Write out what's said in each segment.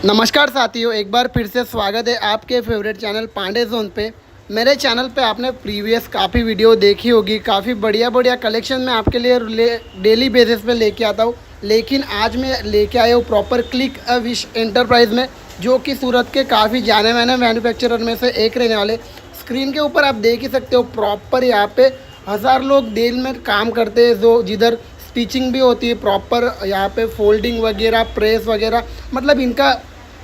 नमस्कार साथियों, एक बार फिर से स्वागत है आपके फेवरेट चैनल पांडे जोन पे। मेरे चैनल पे आपने प्रीवियस काफ़ी वीडियो देखी होगी, काफ़ी बढ़िया बढ़िया कलेक्शन मैं आपके लिए डेली बेसिस पे लेके आता हूँ। लेकिन आज मैं लेके आया हूँ proper click a wish enterprise में, जो कि सूरत के काफ़ी जाने माने मैन्युफैक्चरर में से एक रहने वाले। स्क्रीन के ऊपर आप देख ही सकते हो, प्रॉपर यहाँ पे 1000 लोग दिन में काम करते हैं, जो जिधर स्टिचिंग भी होती है प्रॉपर, यहाँ पे फोल्डिंग वगैरह, प्रेस वगैरह, मतलब इनका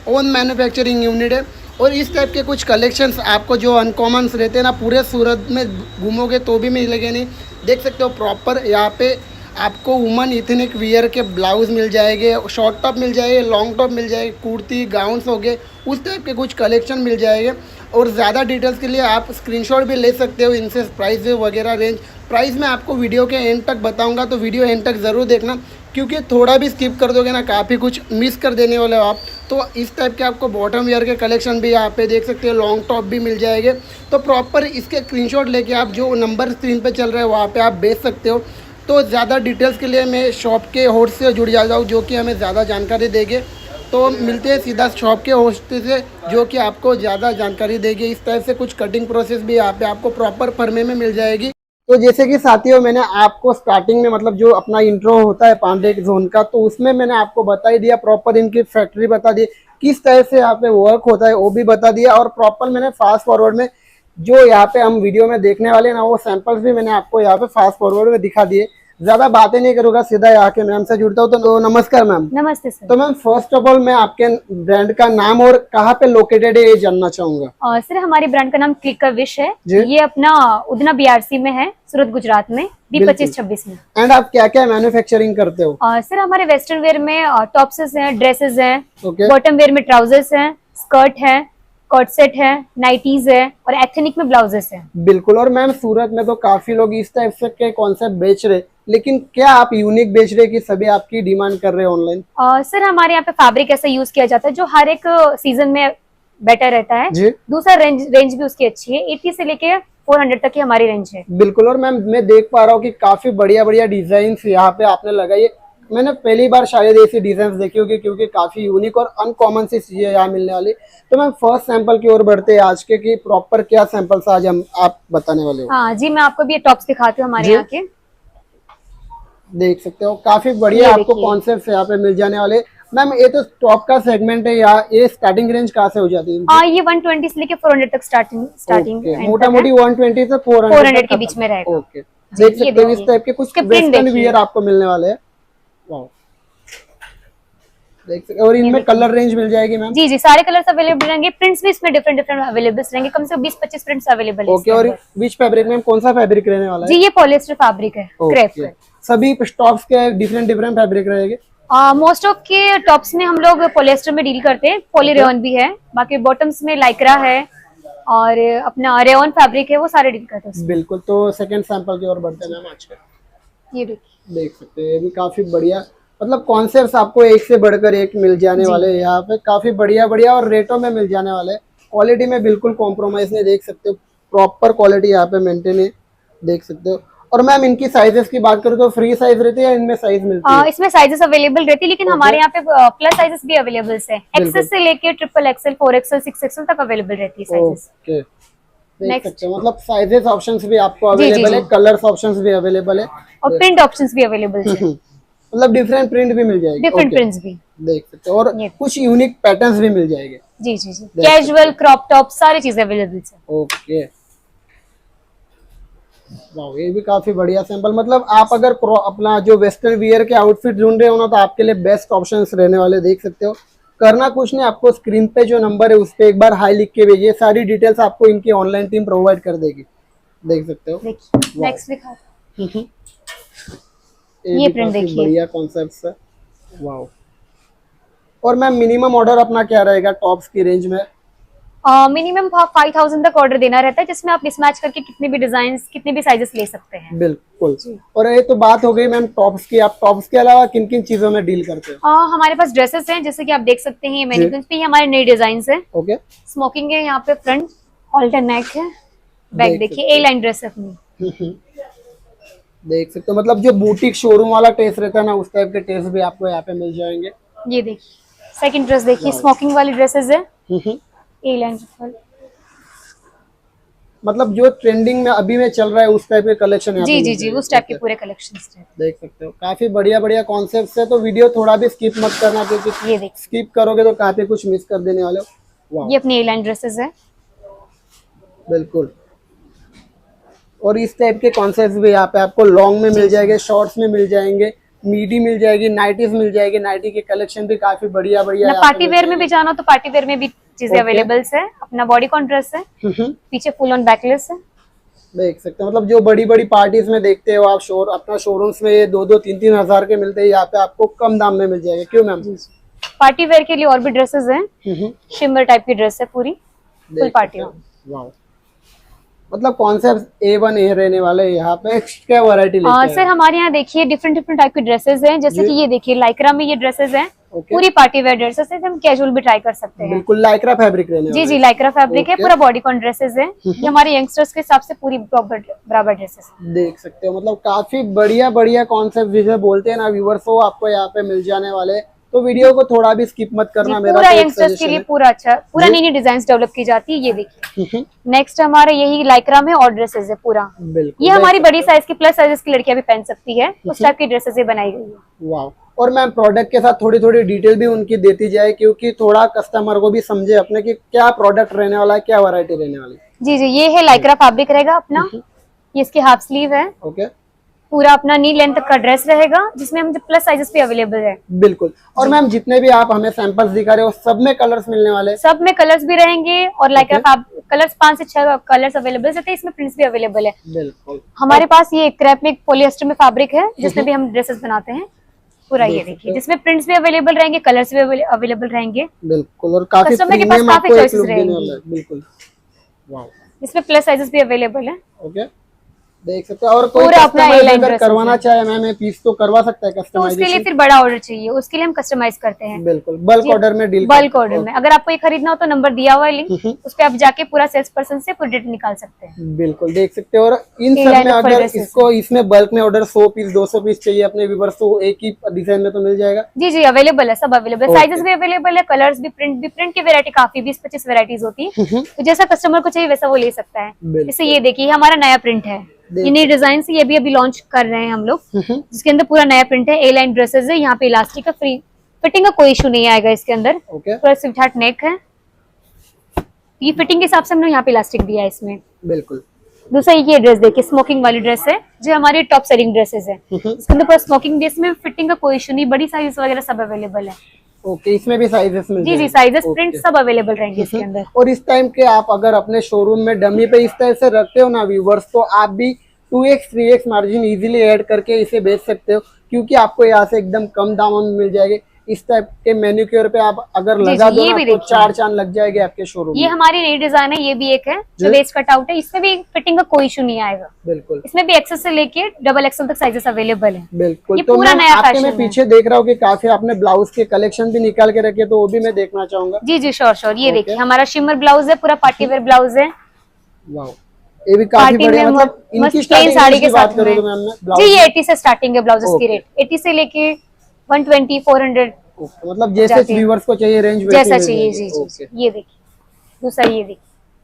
ओन मैन्युफैक्चरिंग यूनिट है। और इस टाइप के कुछ कलेक्शंस आपको जो अनकॉमन्स रहते हैं ना, पूरे सूरत में घूमोगे तो भी मिलेंगे नहीं। देख सकते हो प्रॉपर यहाँ पे आपको वुमन इथनिक वियर के ब्लाउज मिल जाएंगे, शॉर्ट टॉप मिल जाएंगे, लॉन्ग टॉप मिल जाएगी, कुर्ती गाउन्स हो गए, उस टाइप के कुछ कलेक्शन मिल जाएंगे। और ज़्यादा डिटेल्स के लिए आप स्क्रीनशॉट भी ले सकते हो, इनसे प्राइस वगैरह रेंज प्राइस मैं आपको वीडियो के एंड तक बताऊंगा, तो वीडियो एंड तक ज़रूर देखना, क्योंकि थोड़ा भी स्किप कर दोगे ना काफ़ी कुछ मिस कर देने वाले हो आप। तो इस टाइप के आपको बॉटम वेयर के कलेक्शन भी यहाँ पे देख सकते हो, लॉन्ग टॉप भी मिल जाएंगे। तो प्रॉपर इसके स्क्रीनशॉट लेके आप जो नंबर स्क्रीन पे चल रहा है वहाँ पे आप बेच सकते हो। तो ज़्यादा डिटेल्स के लिए मैं शॉप के होस्ट से जुड़ जाता हूँ, जो कि हमें ज़्यादा जानकारी देंगे। तो मिलते हैं सीधा शॉप के होस्ट से, जो कि आपको ज़्यादा जानकारी देगी। इस टाइप से कुछ कटिंग प्रोसेस भी यहाँ पे आपको प्रॉपर फर्मे में मिल जाएगी। तो जैसे कि साथियों, मैंने आपको स्टार्टिंग में मतलब जो अपना इंट्रो होता है पांडे जोन का, तो उसमें मैंने आपको बता ही दिया, प्रॉपर इनकी फैक्ट्री बता दी, किस तरह से यहाँ पे वर्क होता है वो भी बता दिया। और प्रॉपर मैंने फास्ट फॉरवर्ड में जो यहाँ पे हम वीडियो में देखने वाले हैं ना, वो सैंपल्स भी मैंने आपको यहाँ पे फास्ट फॉरवर्ड में दिखा दिए। ज्यादा बातें नहीं करूंगा, सीधा यहाँ के मैम से जुड़ता हूँ। तो नमस्कार मैम। नमस्ते सर। तो मैम फर्स्ट ऑफ ऑल मैं आपके ब्रांड का नाम और कहाँ पे लोकेटेड है ये जानना चाहूंगा। सर हमारे ब्रांड का नाम क्लिक का विश है। जी। ये अपना उधना बीआरसी में है, सूरत गुजरात में, B25-26 में। एंड आप क्या क्या मैन्युफैक्चरिंग करते हो? सर हमारे वेस्टर्न वेयर में टॉप्सेस हैं, ड्रेसेस हैं, ओके। बॉटम वेयर में ट्राउजर्स हैं, स्कर्ट है, कॉट सेट है, नाइटीज है, और एथनिक में ब्लाउजेस हैं। बिल्कुल। और मैम सूरत में तो काफी लोग इस टाइप से के कॉन्सेप्ट बेच रहे, लेकिन क्या आप यूनिक बेच रहे कि सभी आपकी डिमांड कर रहे हैं ऑनलाइन? सर हमारे यहाँ पे फैब्रिक ऐसा यूज किया जाता है जो हर एक सीजन में बेटर रहता है जी। दूसरा रेंज भी उसकी अच्छी है, 80 से लेके 400 तक की हमारी रेंज है। बिल्कुल। और मैम मैं देख पा रहा हूँ कि काफी बढ़िया बढ़िया डिजाइन यहाँ पे आपने लगाई है। मैंने पहली बार शायद ऐसी डिजाइन देखी होगी, क्योंकि काफी यूनिक और अनकॉमन सी चीजें यहाँ मिलने वाली। तो मैम फर्स्ट सैंपल की ओर बढ़ते हैं आज के, कि प्रॉपर क्या सैंपल्स आज हम आप बताने वाले हो। हाँ जी, मैं आपको भी ये टॉप्स दिखाती हूँ हमारे यहाँ के। देख सकते हो काफी बढ़िया आपको कॉन्सेप्ट यहाँ पे मिल जाने वाले। मैम ये तो टॉप का सेगमेंट है, यहाँ ये स्टार्टिंग रेंज कहाँ से हो जाती है? ये 120 से लेके 400 तक स्टार्टिंग मोटा मोटी 120 से 400 के बीच में रहेगा। ओके। देख सकते हो इस टाइप के कुछ वेस्टर्न वियर आपको मिलने वाले हैं। वाह, देख सकते। और इनमें कलर रेंज मिल जाएगी मैम? जी जी, सारे कलर्स अवेलेबल रहेंगे, प्रिंट्स भी इसमें डिफरेंट डिफरेंट अवेलेबल रहेंगे, कम से कम 20-25 प्रिंट्स अवेलेबल है। ओके। और विच फैब्रिक में कौन सा फैब्रिक रहने वाला है? जी ये पॉलिएस्टर फैब्रिक है, क्रेप। सभी स्टॉक्स के डिफरेंट डिफरेंट फैब्रिक रहेंगे? मोस्ट ऑफ के टॉप्स में हम लोग पॉलिएस्टर में डील करते हैं, पॉली रेयन भी है, बाकी बॉटम्स में लाइक्रा है और अपना रेयन फैब्रिक है, वो सारे डील करते हैं। बिल्कुल। तो सेकंड सैंपल की ओर बढ़ते हैं मैम आज का। ये देखिए, देख सकते हैं ये भी काफी बढ़िया, मतलब कॉन्सेप्ट्स आपको एक से बढ़कर एक मिल जाने वाले हैं यहाँ पे, काफी बढ़िया बढ़िया, और रेटों में मिल जाने वाले। क्वालिटी में बिल्कुल कॉम्प्रोमाइज नहीं, देख सकते हो प्रॉपर क्वालिटी यहाँ पे मेंटेन है, देख सकते हो। और मैम इनकी साइजेस की बात करूँ तो फ्री साइज रहती है या इनमें साइज मिलती है? इसमें साइजेस अवेलेबल रहती है, लेकिन हमारे यहाँ पे प्लस साइजेस भी अवेलेबल है, एक्सेस से लेके XXL, 4XL, 6XL तक अवेलेबल रहती है साइजेस। ओके। देख सकते हो मतलब साइजेस ऑप्शंस भी आपको अवेलेबल है, कलर्स ऑप्शंस भी अवेलेबल है, और प्रिंट ऑप्शंस भी अवेलेबल है, मतलब डिफरेंट प्रिंट भी मिल जाएगी, डिफरेंट प्रिंट्स भी देख सकते हो। और कुछ यूनिक पैटर्न्स भी मिल जाएंगे। जी जी जी, कैजुअल, क्रॉप टॉप, सारी चीजें अवेलेबल है। ओके। वाह, ये भी काफी बढ़िया सैंपल। मतलब आप अगर अपना जो वेस्टर्न वियर के आउटफिट ढूंढ रहे हो ना, तो आपके लिए बेस्ट ऑप्शंस रहने वाले। देख सकते हो, करना कुछ नहीं, आपको स्क्रीन पे जो नंबर है उस पे एक बार हाई लिख के भेजिए, सारी डिटेल्स आपको इनकी ऑनलाइन टीम प्रोवाइड कर देगी। देख सकते हो। नेक्स्ट दिखा, ये प्रिंट देखिए, बढ़िया कॉन्सेप्ट्स है। वाह। और मैम मिनिमम ऑर्डर अपना क्या रहेगा टॉप्स की रेंज में? मिनिमम 5000 तक ऑर्डर देना रहता है, जिसमें आप मिसमैच करके कितने भी डिजाइन, कितने भी साइजेस ले सकते हैं। बिल्कुल। और ये तो बात हो गई मैम टॉप्स की, आप टॉप्स के अलावा किन किन चीजों में डील करते हैं? हमारे पास ड्रेसेस हैं, जैसे कि आप देख सकते हैं, ये मैनिक्विन्स पे हमारे नए डिजाइन है। ओके। स्मोकिंग है, यहाँ पे फ्रंट ऑल्टर नेक है, बैक देखिए ए लाइन ड्रेस है अपनी। देख सकते हो, मतलब जो बुटीक शोरूम वाला टेस्ट रहता है ना, उस टाइप के टेस्ट भी आपको यहाँ पे मिल जाएंगे। ये देखिए, सेकंड ड्रेस देखिए, स्मोकिंग वाली ड्रेसेस है, हम्म। ए लाइन। मतलब जो ट्रेंडिंग में अभी में चल रहा है उस टाइप के कलेक्शन यहाँ जी पे जी मिल जी, जाएंगे। उस टाइप के Okay, पूरे कलेक्शंस हैं। देख सकते हो काफी बढ़िया बढ़िया कॉन्सेप्ट है, तो वीडियो थोड़ा भी स्किप मत करना, क्योंकि ये देखिए, स्किप करोगे तो काफी कुछ मिस कर देने वाले हो। वाह, ये अपनी ए लाइन ड्रेसेस है। बिल्कुल। और इस टाइप के कॉन्सेप्ट भी यहाँ पे आपको लॉन्ग में मिल जाएंगे, शॉर्ट्स में मिल जाएंगे, मीडी मिल जाएगी, नाइटीज मिल जाएगी। नाइटी के कलेक्शन भी काफी बढ़िया बढ़िया ना यहाँ पे पार्टी मिल वेयर में भी जाएंगे। जाना हो तो पार्टी वेयर में भी चीजें Okay. अवेलेबल है। अपना बॉडी कॉन ड्रेस है, पीछे फुल ऑन बैकलेस है। देख सकते हो, मतलब जो बड़ी बड़ी पार्टीज में देखते हो आप अपना शोरूम्स में ये 2-2, 3-3 हजार के मिलते हैं, यहाँ पे आपको कम दाम में मिल जाएगा। क्यों मैम? पार्टी वेयर के लिए और भी ड्रेसेस हैं, शिमर टाइप की ड्रेस है पूरी, फुल पार्टी वेयर। वाह, मतलब कॉन्सेप्ट A1 A रहने वाले हैं यहाँ पे। क्या वैरायटी लेके आए सर हैं? हमारे यहाँ देखिए डिफरेंट डिफरेंट टाइप की ड्रेसेस हैं, जैसे जी। कि ये देखिए लाइक्रा में ये ड्रेसेस हैं, Okay. पूरी पार्टी वेयर ड्रेसेस है, हम कैजुअल भी ट्राई कर सकते हैं। बिल्कुल लाइक्रा फैब्रिक रहने जी वाला जी, है। लाइक्रा फैब्रिक है, Okay. पूरा बॉडी कॉन ड्रेसेस है। ये हमारे यंगस्टर्स के हिसाब से पूरी बराबर ड्रेसेस है। देख सकते हो, मतलब काफी बढ़िया बढ़िया कॉन्सेप्ट जिसे बोलते हैं ना व्यूवर्स, वो आपको यहाँ पे मिल जाने वाले हैं। तो वीडियो को थोड़ा भी स्किप मत करना, मेरा पूरा तो एक यंगस्टर्स के सजेशन लिए है। पूरा अच्छा, पूरा जी। नई नई डिजाइन डेवलप की जाती है। ये देखिए हम्म, नेक्स्ट हमारा यही लाइक्रा में और ड्रेसेस है पूरा। बिल्कुल। ये हमारी देख बड़ी साइज की, प्लस साइज की लड़कियां भी पहन सकती है, उस टाइप की ड्रेसेस ये बनाई गई है। वाह। और मैम प्रोडक्ट के साथ थोड़ी थोड़ी डिटेल भी उनकी देती जाए, क्योंकि थोड़ा कस्टमर को भी समझे अपने कि क्या प्रोडक्ट रहने वाला है, क्या वैरायटी रहने वाली है। जी जी, ये है लाइक्रा फैब्रिक रहेगा अपना, ये इसकी हाफ स्लीव है, ओके, पूरा अपना नी लेंथ का ड्रेस रहेगा, जिसमें हम प्लस साइजेस भी अवेलेबल है। बिल्कुल। और मैम जितने भी आप हमें सैंपल्स दिखा रहे हो सब में कलर्स मिलने वाले हैं? सब में कलर्स भी रहेंगे, और लाइक्रा कलर्स 5 से 6 कलर्स अवेलेबल है, इसमें प्रिंट्स भी अवेलेबल है। बिल्कुल। हमारे पास ये क्रैप में पॉलिएस्टर में फैब्रिक है, जिसमें भी हम ड्रेसेस बनाते हैं पूरा। ये देखिए जिसमें प्रिंट्स भी अवेलेबल रहेंगे, कलर्स भी अवेलेबल रहेंगे। बिल्कुल, और काफी कस्टमर के पास प्रीमियम काफी आपको एक choices लुक देने रहेंगी। वाला है। बिल्कुल। वाह, इसमें प्लस साइजेस भी अवेलेबल है। ओके, देख सकते हो। और कोई पूरा अपना कस्टमाइज A-line अगर ड्रेसेस करवाना है। चाहे मैम ये पीस तो करवा सकता है तो उसके लिए कस्टमाइजेशन? फिर बड़ा ऑर्डर चाहिए, उसके लिए हम कस्टमाइज करते हैं। बिल्कुल, बल्क ऑर्डर में डील बल्क ऑर्डर में अगर आपको ये खरीदना हो तो नंबर दिया हुआ है लिंक, उस पे आप जाके पूरा सेल्स पर्सन से पूरी डेट निकाल सकते हैं। बिल्कुल, देख सकते हो। और इन सब A-line में of अगर dresses इसको इसमें बल्क में ऑर्डर 100 पीस 200 पीस चाहिए अपने व्यूवर्स, तो एक ही डिजाइन में तो मिल जाएगा? जी जी, अवेलेबल है, सब अवेलेबल है, Okay. साइजेस भी अवेलेबल है, कलर्स भी, प्रिंट की वैरायटी काफी 20-25 वैरायटीज होती है, तो जैसा कस्टमर को चाहिए वैसा वो ले सकता है। बिल्कुल। जैसे ये देखिए हमारा नया प्रिंट है, ये नई डिजाइन से ये भी अभी लॉन्च कर रहे हैं हम लोग, जिसके अंदर पूरा नया प्रिंट है। A-line ड्रेसेस है, यहाँ पे इलास्टिक का फ्री फिटिंग का कोई इशू नहीं आएगा इसके अंदर, ओके, पूरा स्विफ्ट हार्ट नेक है। ये फिटिंग के हिसाब से हमने यहाँ पे इलास्टिक दिया है इसमें। बिल्कुल। दूसरा ये ड्रेस देखिए, स्मोकिंग वाली ड्रेस है, जो हमारी टॉप सेलिंग ड्रेसेस है। इसके अंदर पूरा स्मोकिंग ड्रेस में फिटिंग का कोई इशू नहीं, बड़ी साइज वगैरह सब अवेलेबल है। ओके, इसमें भी साइजेस मिल जी जी, जाएंगे? Sizes okay. प्रिंट सब अवेलेबल रहेंगे इसके अंदर। और इस टाइम के आप अगर अपने शोरूम में डमी पे इस तरह से रखते हो ना व्यूवर्स, तो आप भी 2x 3x margin easily add करके इसे बेच सकते हो, क्योंकि आपको यहाँ से एकदम कम दामों में मिल जाएंगे। इस टाइप के मैन्युक्योर पे आप अगर जी, लगा जी, दो ये ना भी तो देखिए। 4 चांद लग जाएंगे आपके शोरूम ये में। हमारी नई डिजाइन है, ये भी एक है जो जी। वेस्ट कट आउट है, इसमें भी फिटिंग का कोई इशू नहीं आएगा। बिल्कुल इसमें भी एक्सेस से लेके डबल एक्सेल तक साइजेस अवेलेबल है। बिल्कुल। ये तो पूरा मैम नया आपके फैशन मैं है। पीछे देख रहा हूँ कि काफी आपने ब्लाउज के कलेक्शन भी निकाल के रखे, तो वो भी मैं देखना चाहूंगा। जी जी, श्योर श्योर। ये ओके। देखिए हमारा शिमर ब्लाउज है, पूरा पार्टी वेयर ब्लाउज है। वाह, ये भी काफी पार्टी बढ़िया। में मतलब मस्त इनकी प्लेन स्टार्टिंग साड़ी रेंज के की बात साथ करूँ में। तो मैम मैं जी, ब्लाउज ये 80 से स्टार्टिंग है ब्लाउजेस की ओके। रेट, 80 से लेके 120 400 मतलब जैसे जाती है। व्यूवर्स को चाहिए रेंज वैसे जैसा मिल चाहिए। जाएगी। जी जी, ओके। ये देखिए दूसरा, ये देखिए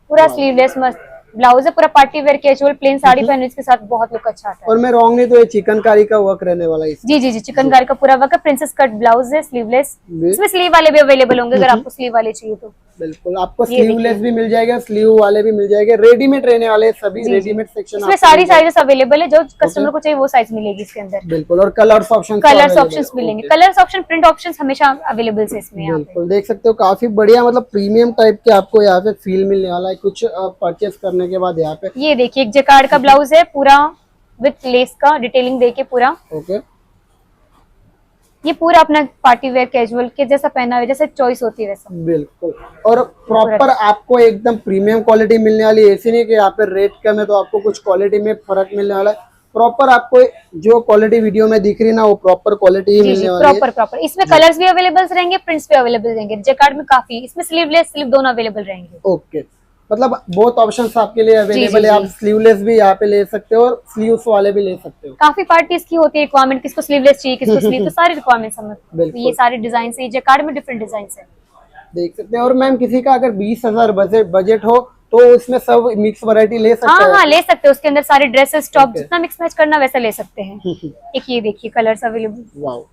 पूरा स्लीवलेस मस्त ब्लाउज है, पूरा party wear casual plain sari पहने इसके साथ बहुत लुक अच्छा आता है। और मैं रॉन्ग नहीं तो ये चिकनकारी का वर्क रहने वाला है इसमें। जी जी जी, चिकनकारी का पूरा वर्क है, प्रिंसेस कट ब्लाउज है, स्लीवलेस। जी। इसमें स्लीव वाले भी अवेलेबल होंगे, अगर आपको स्लीव वाले चाहिए तो। बिल्कुल, आपको ये स्लीवलेस भी मिल जाएगा, स्लीव वाले भी मिल जाएंगे, रेडीमेड रहने वाले सभी रेडीमेड सेक्शन इसमें सारी साइजेस अवेलेबल है, जो कस्टमर को चाहिए वो साइज मिलेगी इसके अंदर। बिल्कुल। और कलर्स ऑप्शन कलर्स ऑप्शंस मिलेंगे, कलर्स ऑप्शन प्रिंट ऑप्शंस हमेशा अवेलेबल है इसमें यहाँ पे। बिल्कुल, देख सकते हो काफी बढ़िया, मतलब प्रीमियम टाइप के आपको यहाँ पे फील मिलने वाला है कुछ परचेस करने के बाद यहाँ पे। ये देखिए एक जैकार्ड का ब्लाउज है, पूरा विथ लेस का डिटेलिंग देके पूरा। ओके, ये पूरा अपना पार्टी वेयर कैजुअल के जैसा पहना हुआ, जैसे चॉइस होती है वैसा। बिल्कुल। और प्रॉपर आपको एकदम प्रीमियम क्वालिटी मिलने वाली है, ऐसी नहीं कि यहाँ पे रेट कम है तो आपको कुछ क्वालिटी में फर्क मिलने वाला है। प्रॉपर आपको जो क्वालिटी वीडियो में दिख रही है ना, वो प्रॉपर क्वालिटी ही मिलने वाली है। प्रॉपर इसमें कलर्स भी अवेलेबल रहेंगे, प्रिंट्स भी अवेलेबल रहेंगे। जैकार्ड में काफी, इसमें स्लीवलेस स्लीव दोनों अवेलेबल रहेंगे। ओके, मतलब बहुत ऑप्शंस आपके लिए अवेलेबल है। जी। आप स्लीवलेस भी यहाँ पे ले सकते हो और स्लीव्स वाले भी ले सकते हो। काफी पार्टीज की होती है रिक्वायरमेंट, किसको स्लीवलेस चाहिए, किसको स्लीव, तो सारी रिक्वायरमेंट्स हम बिल्कुल। ये सारे डिजाइन है, जैकार्ड में डिफरेंट डिजाइन है। देख सकते हैं। और मैम किसी का अगर 20,000 बजट हो तो इसमें सब मिक्स वैरायटी ले सकते हाँ हैं। हाँ, ले सकते हो। उसके अंदर सारे ड्रेसेस टॉप Okay. जितना मिक्स मैच करना वैसा ले सकते हैं। एक ये देखिए colours available, wow,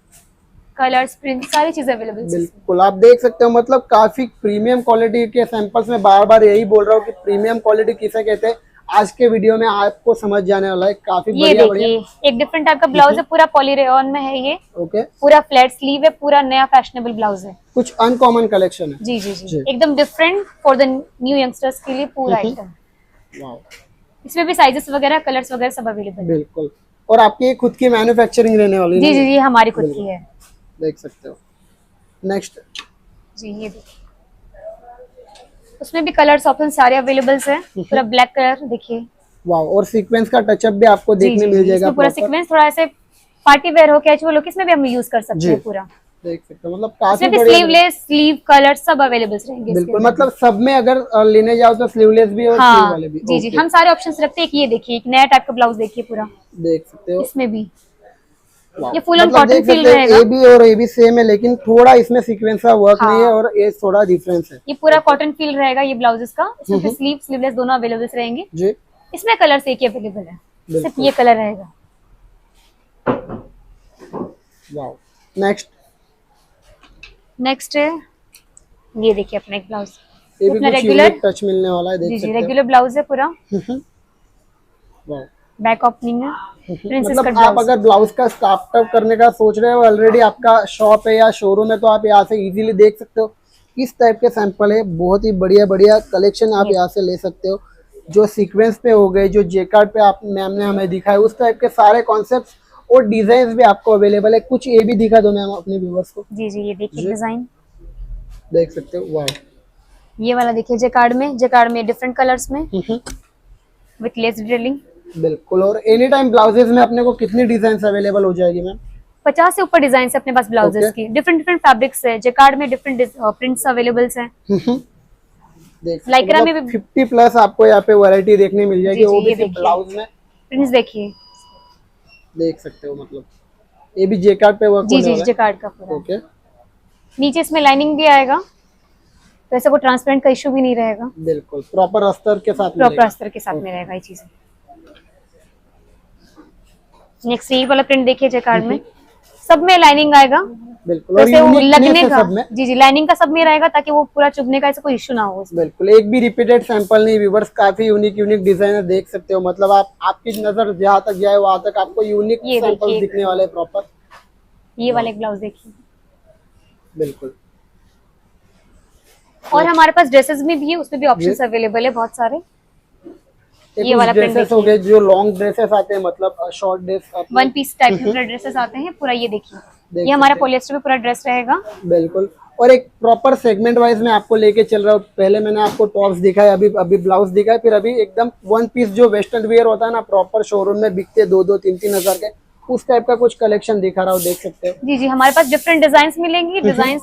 colours print सारी चीजें अवेलेबल है। बिल्कुल आप देख सकते हो। मतलब काफी प्रीमियम क्वालिटी के सैंपल्स में बार बार यही बोल रहा हूँ कि प्रीमियम क्वालिटी किसे कहते हैं। आज के वीडियो में आपको समझ जाने वाला है। काफी ये बढ़िया बढ़िया। देखिए एक डिफरेंट टाइप का ब्लाउज है, पूरा पॉलीरेयन में है ये, ओके, पूरा फ्लैट स्लीव है, पूरा नया फैशनेबल ब्लाउज है। कुछ अनकॉमन कलेक्शन है। जी जी जी। जी, एकदम different for the new youngsters के लिए पूरा आइटम। वाओ, इसमें भी साइजेस वगैरह कलर्स वगैरह सब अवेलेबल है। बिल्कुल। और आपकी खुद की मैन्युफैक्चरिंग रहने वाली जी है। जी जी, हमारी खुद की है। देख सकते हो। नेक्स्ट, जी ये देखिए, उसमें भी कलर्स ऑप्शन सारे अवेलेबल है। पूरा ब्लैक कलर देखिए। वाओ, और सीक्वेंस का टचअप भी आपको जी देखने जी मिल जी, जाएगा। इसमें पूरा proper। सीक्वेंस थोड़ा ऐसे पार्टी वेयर हो, कैजुअल हो, किसमें भी हम यूज कर सकते जी। हैं पूरा। देख सकते हो। मतलब काफी इसमें भी बढ़िया। स्लीवलेस, स्लीव कलर सब अवेलेबल रहेंगे इसके बिल्कुल, अंदर। मतलब सब में अगर लेने जाओ तो स्लीवलेस भी और स्लीव हाँ वाले भी। जी जी, ओके। हम सारे ऑप्शंस रखते हैं। ये देखिए एक नया टाइप का ब्लाउज देखिए पूरा, देख सकते हो। इसमें भी वाओ। ये फुल ऑन मतलब कॉटन देख फील सकते हो, रहेगा। ए बी और ए बी सेम है लेकिन थोड़ा इसमें सीक्वेंस का वर्क हाँ। नहीं है और ये थोड़ा डिफरेंस है। ये पूरा कॉटन फील रहेगा ये ब्लाउजेस का। इसमें फिर स्लीव स्लीवलेस दोनों अवेलेबल रहेंगे। जी, इसमें कलर एक ही अवेलेबल है, सिर्फ बिल्कुल। ये कलर रहेगा। Wow, next. नेक्स्ट है ये देखिए अपना एक ब्लाउज, ये भी अपना कुछ रेगुलर। यूनिक टच मिलने वाला है। जी देख जी, सकते रेगुलर ब्लाउज है पूरा, हो। वाओ। बैक ओपनिंग है, प्रिंसेस कट मतलब आप ब्लाउज। अगर ब्लाउज का स्टार्टअप करने का सोच रहे हो, ऑलरेडी आपका शॉप है या शोरूम है, तो आप यहाँ से इजीली देख सकते हो किस टाइप के सैंपल है। बहुत ही बढ़िया बढ़िया कलेक्शन आप यहाँ से ले सकते हो। जो सीक्वेंस पे हो गए, जो जेकार्ड पे आप मैम ने हमें दिखाए, उस टाइप के सारे कॉन्सेप्ट्स और डिजाइन भी आपको अवेलेबल है। कुछ ये भी दिखा दो मैम अपने व्यूवर्स को। जी जी, ये देखिए जी। डिजाइन, देख सकते हो। वाह, ये वाला देखिए जेकार्ड में डिफरेंट कलर्स में विथ लेस डिटेलिंग। बिल्कुल। और एनी टाइम ब्लाउजेस में अपने को कितनी डिजाइन अवेलेबल हो जाएगी मैम? 50 से ऊपर डिजाइन है अपने पास ब्लाउजेस Okay. की। डिफरेंट डिफरेंट फैब्रिक्स है, जेकार्ड में डिफरेंट प्रिंट्स अवेलेबल्स हैं। देख सकते लाइक्रा हो, में मतलब भी 50 प्लस आपको यहाँ पे वैरायटी देखने मिल जाएगी। जी, वो भी ये सिर्फ देखिए। ब्लाउज में। प्रिंट्स देखिए। देख सकते हो। मतलब ये भी जेकार्ड पे वर्क जी होने जी, वाला है। जेकार्ड का पूरा। ओके, नीचे इसमें लाइनिंग भी आएगा, तो ऐसे कोई ट्रांसपेरेंट का इशू भी नहीं रहेगा। बिल्कुल प्रॉपर अस्तर के साथ प्रॉपर मिलेगा। अस्तर के साथ में रहेगा ये चीज। नेक्स्ट ये वाला प्रिंट देखिए जेकार्ड में, सब में लाइनिंग आएगा। बिल्कुल। और वैसे वो यूनिकनेस लगने है का, सब में। जी जी, लाइनिंग का सब में रहेगा ताकि वो पूरा चुभने का ऐसा कोई इशू ना हो उसमें। बिल्कुल, एक भी रिपीटेड सैंपल नहीं। व्यूवर्स काफी यूनिक यूनिक डिजाइनर देख सकते हो। मतलब आप आपकी नजर जहाँ तक जाए वहां तक आपको यूनिक ये सैंपल देखिए। दिखने वाले प्रॉपर। ये वाला एक ब्लाउज देखिए। बिल्कुल। और हमारे पास ड्रेसेस में भी है, उसमें भी ऑप्शंस अवेलेबल है बहुत सारे। ये वाला प्रिंट ड्रेसेस हो गए जो लॉन्ग ड्रेसेस आते हैं, मतलब short dress. One piece type में पूरा ड्रेसेस आते हैं पूरा। ये देखिए, देख ये हमारा सकते पॉलिएस्टर में पूरा ड्रेस रहेगा। बिल्कुल। और एक प्रॉपर सेगमेंट वाइज में आपको लेके चल रहा हूँ। पहले मैंने आपको टॉप्स दिखाया, अभी ब्लाउज दिखाया, फिर अभी एकदम वन पीस जो वेस्टर्न वेयर होता है ना, प्रॉपर शोरूम में बिकते 2-2, 3-3 हजार के, उस टाइप का कुछ कलेक्शन दिखा रहा हूँ। देख सकते हो। जी जी, हमारे पास डिफरेंट डिजाइन मिलेंगी। डिजाइन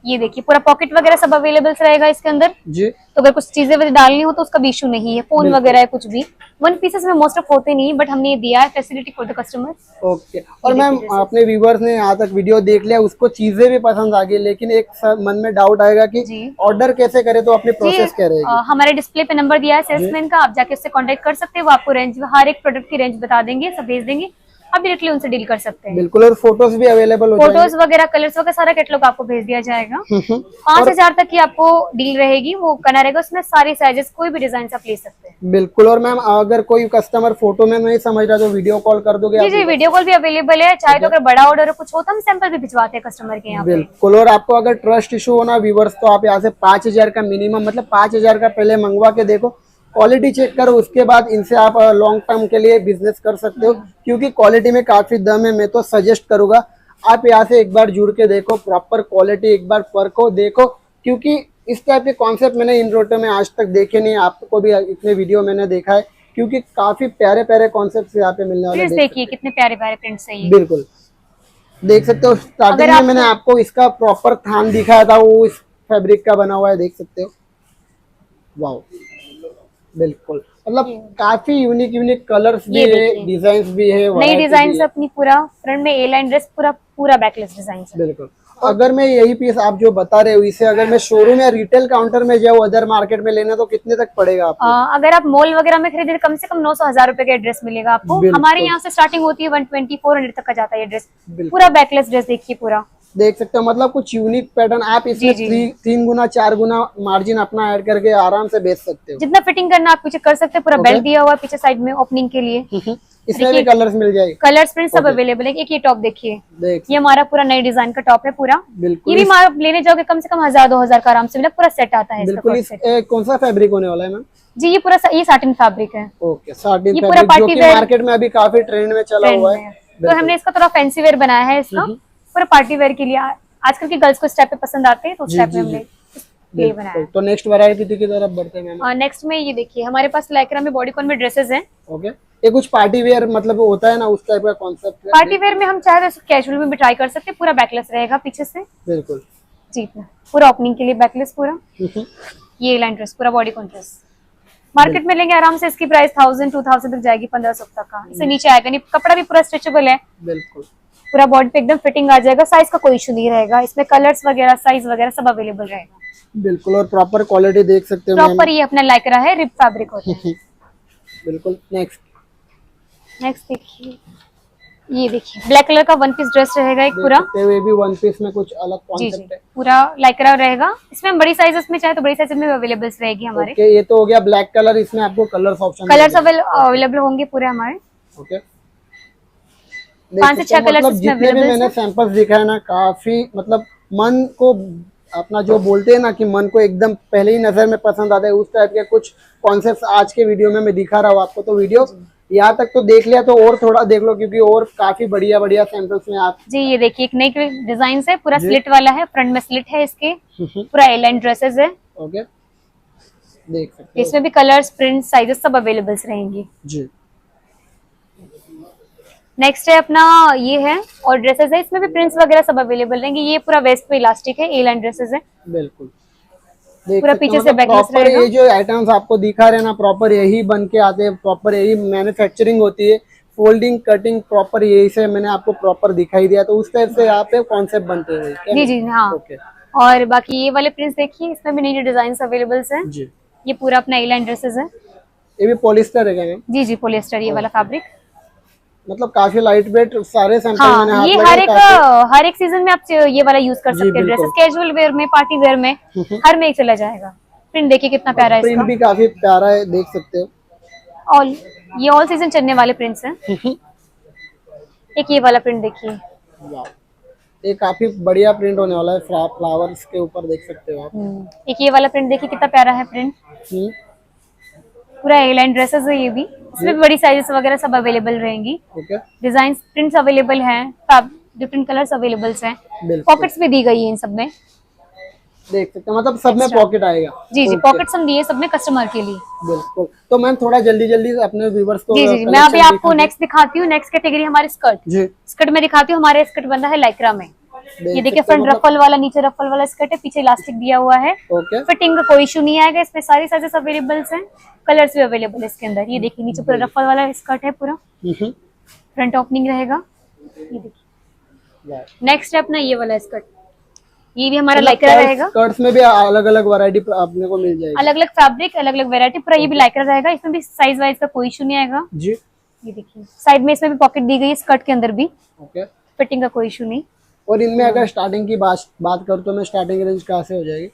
ये देखिए, पूरा पॉकेट वगैरह सब अवेलेबल रहेगा इसके अंदर। जी, तो अगर कुछ चीजें वैसे डालनी हो तो उसका भी इशू नहीं है। फोन वगैरह है कुछ भी, वन पीसेस में मोस्ट ऑफ होते नहीं, बट हमने ये दिया है facility for the customer. Okay. और मैम अपने व्यूवर्स ने यहाँ तक वीडियो देख लिया, उसको चीजें भी पसंद आ गई, लेकिन एक मन में डाउट आएगा कि जी। ऑर्डर कैसे करे, तो अपनी प्रोसेस क्या रहेगी? हमारे डिस्प्ले पे नंबर दिया है सेल्समैन का, आप जाके उससे कांटेक्ट कर सकते हैं। वो आपको रेंज, हर एक प्रोडक्ट की रेंज बता देंगे, सब भेज देंगे। आप डायरेक्टली उनसे डील कर सकते हैं। बिल्कुल। और फोटोज भी अवेलेबल हो फोटोज वगैरह, कलर्स वगैरह सारा कैटलॉग आपको भेज दिया जाएगा। 5,000 तक की आपको डील रहेगी, वो करना रहेगा। उसमें सारे साइजेस, कोई भी डिजाइन आप ले सकते हैं। बिल्कुल। और मैम अगर कोई कस्टमर फोटो में नहीं समझ रहा तो वीडियो कॉल कर दोगे? जी जी, वीडियो कॉल भी अवेलेबल है। चाहे तो अगर बड़ा ऑर्डर हो कुछ हो तो हम सैंपल भी भिजवाते हैं कस्टमर के यहाँ पे। बिल्कुल। और आपको अगर ट्रस्ट इशू होना व्यूवर्स, तो आप यहाँ से 5,000 का मिनिमम, मतलब 5,000 का पहले मंगवा के देखो, क्वालिटी चेक करो, उसके बाद इनसे आप लॉन्ग टर्म के लिए बिजनेस कर सकते हो, क्योंकि क्वालिटी में काफी दम है। मैं तो सजेस्ट करूंगा आप यहाँ से एक बार जुड़ के देखो, प्रॉपर क्वालिटी एक बार परखो देखो, क्योंकि इस टाइप के कॉन्सेप्ट मैंने इन रोटे में आज तक देखे नहीं। आपको भी इतने वीडियो मैंने देखा है, क्योंकि काफी प्यारे प्यारे कॉन्सेप्ट यहाँ पे मिलने वाले हैं। देखिए कितने प्यारे प्यारे प्रिंट्स है ये। बिल्कुल, देख सकते हो। स्टार्टिंग में मैंने आपको इसका प्रॉपर थान दिखाया था, वो इस फैब्रिक का बना हुआ है। देख सकते हो। वाओ, बिल्कुल, मतलब काफी यूनिक यूनिक कलर्स भी ये है, देखिए। डिजाइन भी है, नई variety डिजाइन भी से है। अपनी पूरा फ्रंट में ए लाइन ड्रेस, पूरा पूरा बैकलेस डिजाइन से। बिल्कुल। अगर मैं यही पीस आप जो बता रहे हो इसे अगर मैं शोरूम या रिटेल काउंटर में जाऊँ अदर मार्केट में लेना तो कितने तक पड़ेगा आपको? अगर आप मॉल वगैरह में खरीदे तो कम से कम 900-1000 रुपए का ड्रेस मिलेगा आपको। बिल्कुल। हमारे यहाँ से स्टार्टिंग होती है 120-400 तक का जाता है ये ड्रेस। बिल्कुल। पूरा बैकलेस ड्रेस देखिए पूरा। देख सकते हो, मतलब कुछ यूनिक पैटर्न आप इसमें जी, जी। 3 गुना 4 गुना मार्जिन अपना ऐड करके आराम से बेच सकते हो। जितना फिटिंग करना आप पीछे कर सकते हैं। पूरा Okay. बेल्ट दिया हुआ है पीछे साइड में ओपनिंग के लिए। इसमें भी कलर्स मिल जाएगी। कलर्स प्रिंट सब Okay. अवेलेबल है। एक ये टॉप देखिए, देख ये हमारा पूरा नई डिजाइन का टॉप है पूरा। बिल्कुल। ये भी आप लेने जाओगे कम से कम 1000-2000 का आराम से मिला। पूरा सेट आता है इसका बिल्कुल। फुल इस सेट। कौन सा फैब्रिक होने वाला है मैम? जी ये पूरा ये साटिन फैब्रिक है। ओके, साटिन ये पूरा फैब्रिक जो पार्टी कि वेयर मार्केट में अभी काफी ट्रेंड में चला ट्रेंड हुआ में है। है। तो हमने इसका थोड़ा फैंसी वेयर बनाया है इसका। पूरा पार्टी वेयर के लिए आजकल की गर्ल्स को इस टाइप पे पसंद आते हैं तो उस जी, टाइप में जी, हमने जी। ये बनाया बिल्कुल। तो नेक्स्ट वैरायटी की तरफ बढ़ते हैं मैम। है। नेक्स्ट में ये देखिए हमारे पास लाइक्रा में बॉडीकॉन में ड्रेसेस हैं। ओके, ये कुछ पार्टी वेयर मतलब होता है ना उस टाइप का कॉन्सेप्ट है। पार्टी वेयर में हम चाहे तो कैजुअल में भी ट्राई कर सकते हैं। पूरा बैकलेस रहेगा पीछे से। बिल्कुल। जी पूरा ओपनिंग के लिए बैकलेस पूरा। ये लाइन ड्रेस पूरा बॉडीकॉन ड्रेस मार्केट में लेंगे आराम से इसकी प्राइस 1000-2000 तक जाएगी, 1500 तक का। इससे नीचे आएगा नहीं। कपड़ा भी पूरा स्ट्रेचेबल है। बिल्कुल। पूरा बॉडी पे एकदम फिटिंग आ जाएगा। साइज का कोई इशू नहीं रहेगा। इसमें कलर्स वगैरह साइज वगैरह सब अवेलेबल रहेगा। बिल्कुल। और प्रॉपर क्वालिटी देख सकते हो मैम। प्रॉपर ये अपना लाइक्रा है, रिप फैब्रिक होता है। बिल्कुल। नेक्स्ट देखिए, ये देखिए ब्लैक कलर का वन पीस ड्रेस रहेगा एक पूरा। ये भी वन पीस में कुछ अलग जी जी कॉन्सेप्ट है। पूरा लाइक्रा रहेगा। इसमें हम बड़ी साइजेस में चाहे तो बड़ी साइजेस में अवेलेबल रहेगी हमारे। ओके, ये तो हो गया ब्लैक कलर। इसमें आपको कलर्स ऑप्शन कलर्स अवेलेबल होंगे पूरे हमारे। ओके, 5 से 6 कलर्स मतलब इसमें जितने भी अवेलेबल मैंने है। सैंपल्स दिखाए ना काफी मतलब मन को अपना जो बोलते हैं ना कि मन को एकदम पहले ही नजर में पसंद आता है उस टाइप के कुछ कॉन्सेप्ट्स आज के वीडियो में मैं दिखा रहा हूँ आपको। तो वीडियो यहाँ तक तो देख लिया तो और थोड़ा देख लो क्योंकि और काफी बढ़िया बढ़िया सैंपल्स में आप। जी ये देखिए एक नई डिजाइन है। पूरा स्लिट वाला है, फ्रंट में स्लिट है इसके। पूरा ए लाइन ड्रेसेस है। ओके, देख सकते हो। इसमें भी कलर्स प्रिंट साइजेस सब अवेलेबल रहेंगी। जी। नेक्स्ट है अपना ये है और ड्रेसेस है। इसमें भी प्रिंट्स वगैरह सब अवेलेबल रहेंगे। ये पूरा वेस्ट पे इलास्टिक है, ए लाइन ड्रेसेस है। बिल्कुल। देख पूरा सकते हो, पीछे से मतलब बैकलेस प्रॉपर रहेगा। ये जो आइटम्स आपको दिखा रहे हैं ना प्रॉपर यही बन के आते हैं। प्रॉपर यही मैन्युफैक्चरिंग होती है। फोल्डिंग कटिंग प्रॉपर यही से मैंने आपको प्रॉपर दिखाई दिया। तो उस टाइप से यहाँ पे कॉन्सेप्ट बनते हैं। जी जी हाँ। ओके और बाकी ये वाले प्रिंट्स देखिए, इसमें भी नई डिजाइन अवेलेबल है। जी। ये पूरा अपना ए लाइन ड्रेसेस है। ये भी पॉलिस्टर है क्या मैम? जी जी पॉलिएस्टर ये वाला फैब्रिक। मतलब काफी लाइट वेट सारे सैंपल मैंने हाँ हाथ ये लगाए हर एक सीजन में आप ये वाला यूज कर सकते हैं। बिल्कुल। ड्रेसेस कैजुअल वेयर में, पार्टी वेयर में, हर में एक चला जाएगा। प्रिंट देखिए कितना प्यारा है प्रिंट इसका। भी काफी प्यारा है, देख सकते हो। ऑल ये ऑल सीजन चलने वाले प्रिंट्स हैं। एक ये वाला प्रिंट देखिए। वाह, ये काफी बढ़िया प्रिंट होने वाला है। फ्लावर्स के ऊपर देख सकते हो आप। एक ये वाला प्रिंट देखिए कितना प्यारा है प्रिंट। पूरा ए लाइन ड्रेसेस है ये भी। इसमें भी बड़ी साइजेस वगैरह सब अवेलेबल रहेंगी। ओके, डिजाइन प्रिंट्स अवेलेबल हैं। डिफरेंट कलर्स अवेलेबल हैं। बिल्कुल। पॉकेट्स भी दी गई है इन सब में। देख सकते हैं, मतलब सब में पॉकेट आएगा। जी जी Okay, पॉकेट्स हम दिए सब में कस्टमर के लिए। बिल्कुल। तो मैम थोड़ा जल्दी जल्दी अपने व्यूवर्स को जी जी मैं अभी collection आपको नेक्स्ट दिखाती हूँ। नेक्स्ट कैटेगरी हमारे स्कर्ट। जी। स्कर्ट में दिखाती हूँ। हमारे स्कर्ट बंदा है लाइक्रा में। ये देखिए फ्रंट रफल वाला, नीचे रफल वाला स्कर्ट है, पीछे इलास्टिक दिया हुआ है। ओके, फिटिंग का कोई इशू नहीं आएगा। इसमें सारी साइजेस अवेलेबल हैं। कलर्स भी अवेलेबल है इसके अंदर। ये देखिए नीचे पूरा रफल वाला स्कर्ट है पूरा। फ्रंट ओपनिंग रहेगा। ये देखिए नेक्स्ट है अपना ये वाला स्कर्ट। ये भी हमारा लाइक्रा रहेगा। स्कर्ट्स में भी अलग अलग वैरायटी आपने को मिल जाएगी। अलग अलग फैब्रिक, अलग अलग वेरायटी, पूरा ये भी लाइक्रा रहेगा। इसमें भी साइज वाइज का कोई इशू नहीं आएगा। जी। ये देखिए साइड में इसमें भी पॉकेट दी गई है स्कर्ट के अंदर भी। ओके, फिटिंग का कोई इशू नहीं। और इनमें अगर स्टार्टिंग की बात करूँ तो मैं स्टार्टिंग रेंज कहाँ से हो जाएगी?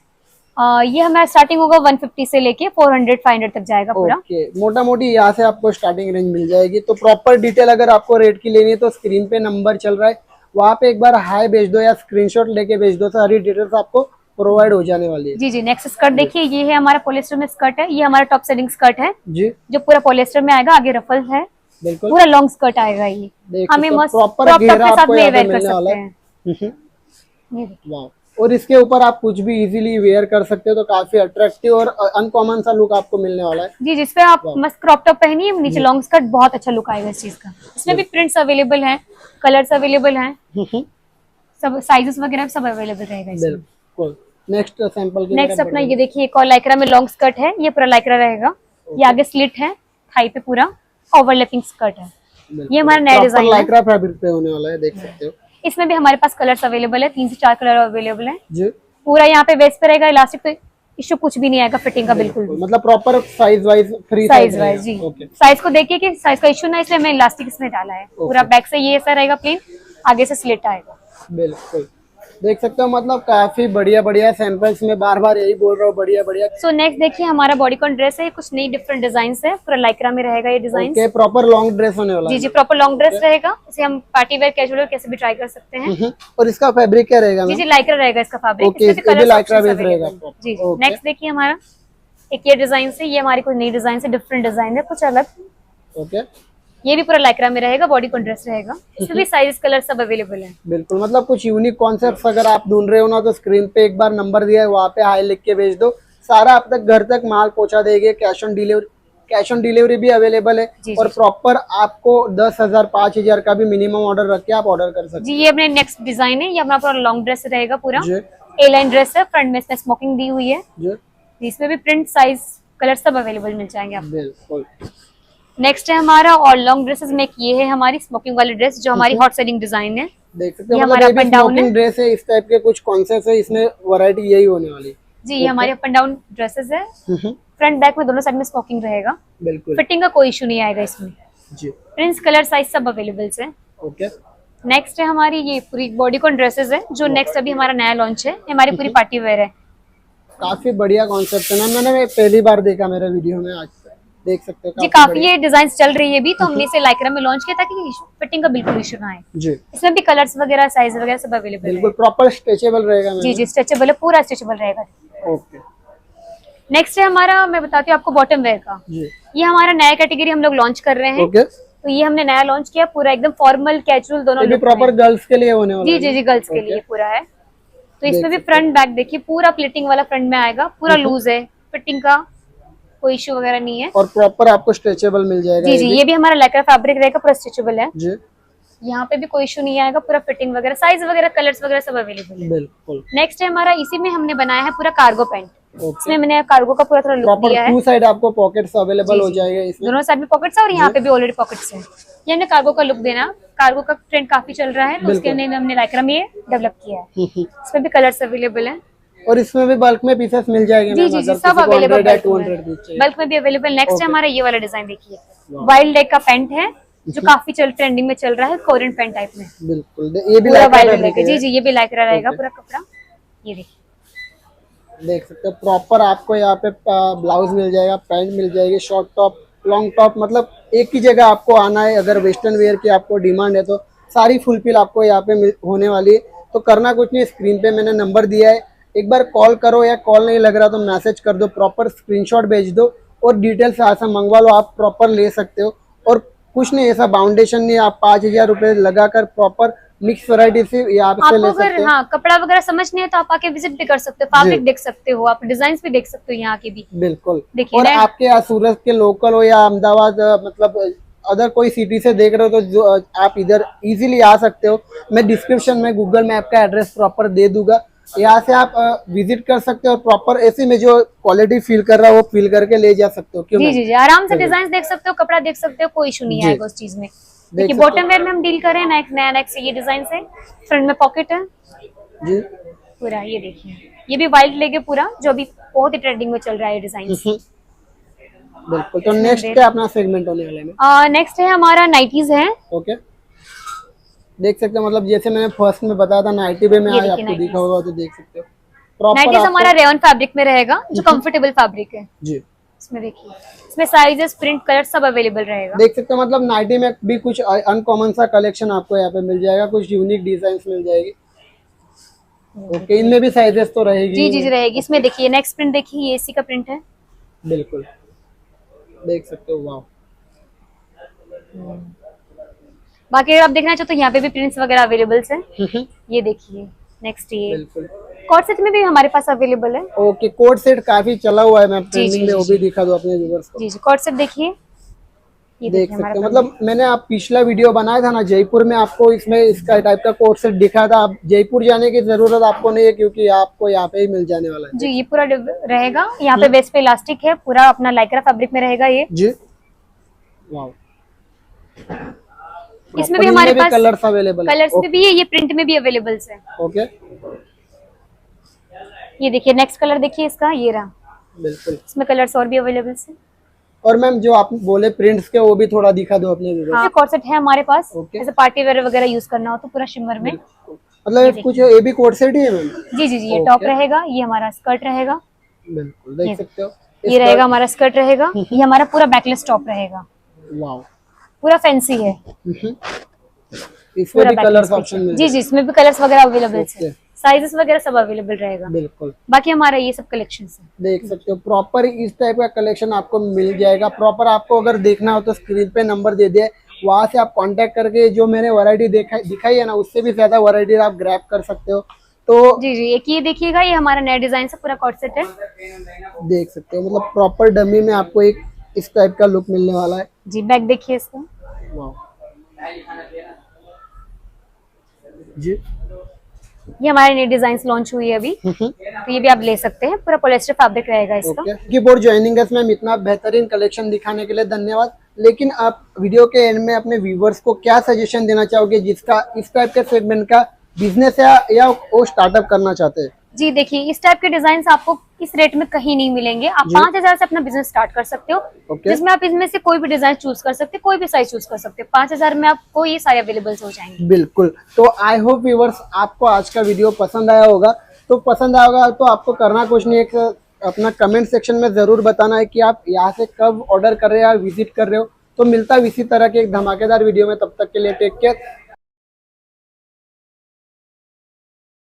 ये हमारा स्टार्टिंग होगा 150 से लेके 400-500 तक जाएगा पूरा। ओके, मोटा मोटी यहाँ से आपको स्टार्टिंग रेंज मिल जाएगी। तो प्रॉपर डिटेल अगर आपको रेट की लेनी है तो स्क्रीन पे नंबर चल रहा है, वहाँ पे एक बार हाई भेज दो या स्क्रीनशॉट लेके भेज दो, सारी डिटेल्स आपको प्रोवाइड हो जाने वाली है। जी जी नेक्स्ट स्कर्ट देखिए, ये है हमारा पॉलिएस्टर में स्कर्ट है। ये हमारा टॉप सेलिंग स्कर्ट है जी। जो पूरा पॉलिएस्टर में आएगा। आगे रफल है, बिल्कुल। पूरा लॉन्ग स्कर्ट आएगा। ये हमें मस्त प्रॉपर क्रॉप टॉप घेरा के साथ आपको में यहाँ पे वेयर कर मिलने वाला सकते है। हैं। ये देखिए। वाह, और इसके ऊपर आप कुछ भी इजीली वेयर कर सकते हो तो काफी अट्रैक्टिव और अनकॉमन सा लुक आपको मिलने वाला है। जी जिसपे आप मस्त क्रॉप टॉप पहनिए, नीचे लॉन्ग स्कर्ट, बहुत अच्छा लुक आएगा इस चीज का। इसमें भी प्रिंट्स अवेलेबल हैं, कलर्स अवेलेबल हैं, सब साइजेस वगैरह सब अवेलेबल रहेगा इसमें। बिल्कुल। नेक्स्ट सैंपल की नेक्स्ट अपना ये देखिए एक और लाइक्रा में लॉन्ग स्कर्ट है। ये पूरा लाइक्रा रहेगा। ये आगे स्लिट है, थाई पे पूरा ओवरलैपिंग स्कर्ट है। ये हमारा नया डिजाइन है, लाइक्रा फैब्रिक पे होने वाला है, देख सकते हो। इसमें भी हमारे पास कलर्स अवेलेबल है, 3 से 4 कलर अवेलेबल है जी, पूरा। यहाँ पे वेस्ट पे रहेगा इलास्टिक, तो इश्यू कुछ भी नहीं आएगा फिटिंग का, बिल्कुल भी। मतलब proper size wise free size wise जी, ओके। साइज को देखिए कि साइज का इश्यू ना, इसलिए हमने इलास्टिक इसमें डाला है पूरा। बैक से ये ऐसा रहेगा प्लेन, आगे से स्लिट आएगा। बिल्कुल देख सकते हो, मतलब काफी बढ़िया बढ़िया सैंपल्स में, बार बार यही बोल रहा हूँ, बढ़िया बढ़िया। सो नेक्स्ट देखिए हमारा बॉडीकॉन ड्रेस है, कुछ नई डिफरेंट डिजाइन है, पूरा लाइक्रा में रहेगा ये design. Okay, proper long dress होने वाला जी है। जी, प्रॉपर लॉन्ग ड्रेस रहेगा, इसे हम पार्टी वेयर कैजुअल कैसे भी ट्राई कर सकते हैं। और इसका फैब्रिक क्या रहेगा? जी जी, लाइक्रा रहेगा इसका फैब्रिक। ओके, इसमें भी लाइक्रा बेस रहेगा। जी जी। नेक्स्ट देखिए हमारा एक ये डिजाइन से, ये हमारी कोई नई डिजाइन से, डिफरेंट डिजाइन है कुछ अलग। ओके, ये भी पूरा लाइक्रा में रहेगा, बॉडी कॉन ड्रेस रहेगा, इसमें भी साइज कलर सब अवेलेबल है। बिल्कुल, मतलब कुछ यूनिक कॉन्सेप्ट्स अगर आप ढूंढ रहे हो ना, तो स्क्रीन पे एक बार नंबर दिया है, वहाँ पे हाई लिख के भेज दो, सारा आप तक घर तक माल पहुंचा देंगे। कैश ऑन डिलीवरी भी अवेलेबल है। जी, और जी, प्रॉपर आपको 10,000 5,000 का भी मिनिमम ऑर्डर रख के आप ऑर्डर कर सकते जी। ये अपने नेक्स्ट डिजाइन है, ये हमारा पूरा लॉन्ग ड्रेस रहेगा पूरा। जी, ए लाइन ड्रेस है, फ्रंट में इसमें स्मोकिंग दी हुई है, जी, इसमें भी प्रिंट साइज कलर सब अवेलेबल मिल जाएंगे आपको। बिल्कुल। नेक्स्ट है हमारा और लॉन्ग ड्रेसेस में ये है हमारी स्मोकिंग वाली ड्रेस, जो हमारी हॉट सेलिंग डिजाइन है। देख सकते हो, ये मतलब हमारा ये भी up and down है। स्मोकिंग ड्रेस है, इस टाइप के कुछ कॉन्सेप्ट है, इसमें वैरायटी यही होने वाली। जी, ये हमारे अप एंड डाउन ड्रेसेस है, हम्म, फ्रंट बैक में दोनों साइड में स्मोकिंग रहेगा, बिल्कुल फिटिंग का कोई इशू नहीं आएगा इसमें। जी। प्रिंट्स कलर साइज सब अवेलेबल है। ओके, नेक्स्ट है हमारी ये पूरी बॉडीकॉन ड्रेसेस है, जो नेक्स्ट अभी हमारा नया लॉन्च है, ये हमारी पूरी पार्टी वेयर है। काफी बढ़िया कॉन्सेप्ट है ना, मैंने पहली बार देखा मेरे वीडियो में आज तक। देख सकते हो जी, काफी ये डिजाइन चल रही है भी, तो हमने इसे लाइक्रा में लॉन्च किया ताकि फिटिंग का बिल्कुल इशू ना आए। जी, इसमें भी कलर्स वगैरह साइज वगैरह सब अवेलेबल है। बिल्कुल प्रॉपर स्ट्रेचेबल रहेगा। जी जी, स्ट्रेचेबल है, पूरा स्ट्रेचेबल रहेगा। ओके नेक्स्ट है हमारा, मैं बताती हूँ आपको बॉटम वेयर का। जी, ये हमारा नया कैटेगरी हम लोग लॉन्च कर रहे हैं। ओके, तो ये हमने नया लॉन्च किया, पूरा एकदम फॉर्मल कैजुअल दोनों ये भी look प्रॉपर में। गर्ल्स के लिए होने वाला जी है। जी जी, गर्ल्स के लिए पूरा है। तो इसमें भी फ्रंट बैक देखिए, पूरा प्लेटिंग वाला फ्रंट में आएगा, पूरा लूज है, फिटिंग का कोई इशू वगैरह नहीं है। और प्रॉपर आपको स्ट्रेचेबल मिल जाएगा। जी जी, ये भी हमारा लाइक्रा फैब्रिक रहेगा, पूरा स्ट्रेचेबल है, जी, यहाँ पे भी कोई इशू नहीं आएगा, पूरा फिटिंग वगैरह साइज वगैरह कलर्स वगैरह सब अवेलेबल है। बिल्कुल। नेक्स्ट है हमारा, इसी में हमने बनाया है पूरा कार्गो पैंट। ओके, इसमें मैंने कार्गो का पूरा थोड़ा लुक प्रॉपर दिया है, 2 साइड आपको पॉकेट्स अवेलेबल हो जाएगा इसमें। दोनों साइड में पॉकेट्स है और यहाँ पे भी ऑलरेडी पॉकेट्स है। ये हमने कार्गो का लुक देना, कार्गो का ट्रेंड काफी चल रहा है, तो उसके लिए हमने लाइक्रा में ये डेवलप किया है। इसमें भी कलर्स अवेलेबल है। और इसमें भी बल्क में पीसेस मिल जाएंगे। जी जी जी, सब अवेलेबल बल्क में भी अवेलेबल। नेक्स्ट है हमारा ये वाला डिजाइन देखिए, वाइल्ड लेग का पैंट है, जो काफी ट्रेंडिंग में चल रहा है, कोरियन पैंट टाइप में। बिल्कुल, ये भी पूरा लाइक्रा वाइल्ड फैब्रिक लेग है। है। जी जी, ये भी लाइक्रा रहेगा पूरा कपड़ा। ये देखिए, देख सकते हो प्रॉपर आपको यहाँ पे ब्लाउज मिल जाएगा, पैंट मिल जाएगी, शॉर्ट टॉप, लॉन्ग टॉप, मतलब एक ही जगह आपको आना है। अगर वेस्टर्न वेयर की आपको डिमांड है तो सारी फुलफिल आपको यहाँ पे होने वाली है। तो करना कुछ नहीं, स्क्रीन पे मैंने नंबर दिया है, एक बार कॉल करो, या कॉल नहीं लग रहा तो मैसेज कर दो, प्रॉपर स्क्रीनशॉट भेज दो और डिटेल्स ऐसा मंगवा लो, आप प्रॉपर ले सकते हो। और कुछ नहीं, ऐसा बाउंडेशन नहीं, आप 5,000 रुपये लगाकर प्रॉपर मिक्स वैरायटी से यहाँ से आपको ले अगर सकते हो। हाँ कपड़ा वगैरह समझ नहीं है तो आप आके विजिट भी कर सकते हो, फैब्रिक देख सकते हो, आप डिजाइन भी देख सकते हो यहाँ के भी। बिल्कुल। देखिए और ना, आपके यहाँ सूरत के लोकल हो या अहमदाबाद, मतलब अदर कोई सिटी से देख रहे हो तो जो आप इधर इजीली आ सकते हो। मैं डिस्क्रिप्शन में गूगल मैप का एड्रेस प्रॉपर दे दूंगा, यहाँ से आप विजिट कर सकते हो और प्रॉपर ऐसे में जो क्वालिटी फील कर रहा है वो फील करके ले जा सकते हो। क्यों जी जी जी, आराम से डिजाइन देख सकते हो, कपड़ा देख सकते हो, कोई इशू नहीं आएगा उस चीज में। देखिए बॉटम वेयर में हम डील कर रहे हैं नया नेक्स्ट ये डिजाइन से, फ्रंट में पॉकेट है जी, पूरा। ये देखिए, ये भी वाइल्ड लेग है पूरा, जो अभी बहुत ही ट्रेंडिंग में चल रहा है डिजाइन। बिल्कुल। तो नेक्स्ट क्या अपना सेगमेंट होने वाले में? नेक्स्ट है हमारा नाइटीज है। ओके, देख सकते हो, मतलब जैसे मैंने फर्स्ट में बताया था नाइटी पे, मैं आज आपको दिखा होगा तो देख सकते हो प्रॉपर। नाइटीज हमारा रेयन फैब्रिक में रहेगा, जो कंफर्टेबल फैब्रिक है जी। इसमें देखिए, इसमें साइजेस, प्रिंट, कलर सब अवेलेबल रहेगा। देख सकते हो, मतलब नाइटी में भी कुछ अनकॉमन सा कलेक्शन आपको यहाँ पे मिल जाएगा, कुछ यूनिक डिजाइन मिल जाएगी। ओके, इनमें भी साइजेस तो रहेगी। जी जी जी रहेगी। इसमें देखिए नेक्स्ट प्रिंट देखिए, ये एसी का प्रिंट है। बिल्कुल, देख सकते हो, वाह। बाकी अगर आप देखना चाहो तो यहाँ पे भी प्रिंट्स वगैरह अवेलेबल है। ये देखिए नेक्स्ट, ये बिल्कुल कॉर्ड सेट में भी हमारे पास अवेलेबल है। ओके, कोड सेट काफी चला हुआ है, मैं ट्रेंडिंग में वो भी दिखा दूं अपने व्यूअर्स को। जी जी, कॉर्ड सेट देखिए, ये देख देखिए सकते हमारा हो, मतलब मैंने आप पिछला वीडियो बनाया था ना जयपुर में, आपको इसमें इसका टाइप का कोट सेट दिखा था। आप जयपुर जाने की जरूरत आपको नहीं है क्योंकि आपको यहाँ पे ही मिल जाने वाला है। जी, ये पूरा रहेगा। यहाँ पे वेस्ट पे इलास्टिक है, पूरा अपना लाइक्रा फैब्रिक में रहेगा ये। जी वाह, इसमें भी हमारे पास कलर्स अवेलेबल कलर्स में भी है, ये प्रिंट में भी अवेलेबल है। ओके, ये देखिए नेक्स्ट कलर देखिए इसका, ये रहा। बिल्कुल। इसमें कलर्स और भी अवेलेबल है। और मैम जो आप बोले प्रिंट्स के, वो भी थोड़ा दिखा दो अपने व्यूअर्स। हाँ, कॉर्ड सेट है हमारे पास, ओके। जैसे पार्टी वेयर वगैरह यूज करना हो तो पूरा शिमर में। मतलब कुछ ये भी कोट सेट ही है मैम? जी जी जी, ये ओके। टॉप रहेगा, ये हमारा स्कर्ट रहेगा। बिल्कुल, देख सकते हो ये रहेगा हमारा स्कर्ट रहेगा, ये हमारा पूरा बैकलेस टॉप रहेगा। वाओ, पूरा फैंसी है। इसमें भी कलर्स ऑप्शन मिल जी जी, इसमें भी कलर्स वगैरह अवेलेबल ओके। है, साइजेस वगैरह सब अवेलेबल रहेगा। बिल्कुल, बाकी हमारा ये सब कलेक्शन है। देख सकते हो प्रॉपर इस टाइप का कलेक्शन आपको मिल जाएगा। प्रॉपर आपको अगर देखना हो तो स्क्रीन पे नंबर दे दिया है, वहां से आप कांटेक्ट करके जो मैंने वैरायटी दिखाई है ना, उससे भी ज्यादा वैरायटी आप ग्रैब कर सकते हो। तो जी जी, एक ये देखिएगा, ये हमारा नया डिजाइन से पूरा कॉर्ड सेट है। देख सकते हो, मतलब प्रॉपर डमी में आपको एक इस टाइप का लुक मिलने वाला है। जी, बैक देखिए इसका। वाह जी, ये हमारे नए डिजाइन लॉन्च हुई है अभी, तो ये भी आप ले सकते हैं। पूरा पॉलिएस्टर फैब्रिक रहेगा इसका। Okay, keyboard joining us ma'am, इतना बेहतरीन कलेक्शन दिखाने के लिए धन्यवाद। लेकिन आप वीडियो के एंड में अपने व्यूवर्स को क्या सजेशन देना चाहोगे जिसका इस टाइप के सेगमेंट का बिजनेस या वो स्टार्टअप करना चाहते हैं? जी देखिए, इस टाइप के डिजाइन आपको इस रेट में कहीं नहीं मिलेंगे। आप 5,000 से अपना बिजनेस स्टार्ट कर सकते हो, ओके। जिसमें आप इसमें से कोई भी डिजाइन चूज कर सकते हो, कोई भी साइज चूज कर सकते हो। 5,000 में आपको ये सारे अवेलेबल हो जाएंगे। बिल्कुल। तो आई होप व्यूवर्स आपको आज का वीडियो पसंद आया होगा। तो पसंद आया होगा तो आपको करना कुछ नहीं, एक अपना कमेंट सेक्शन में जरूर बताना है कि आप यहाँ से कब ऑर्डर कर रहे हो या विजिट कर रहे हो। तो मिलता है इसी तरह के एक धमाकेदार वीडियो में, तब तक के लिए टेक केयर।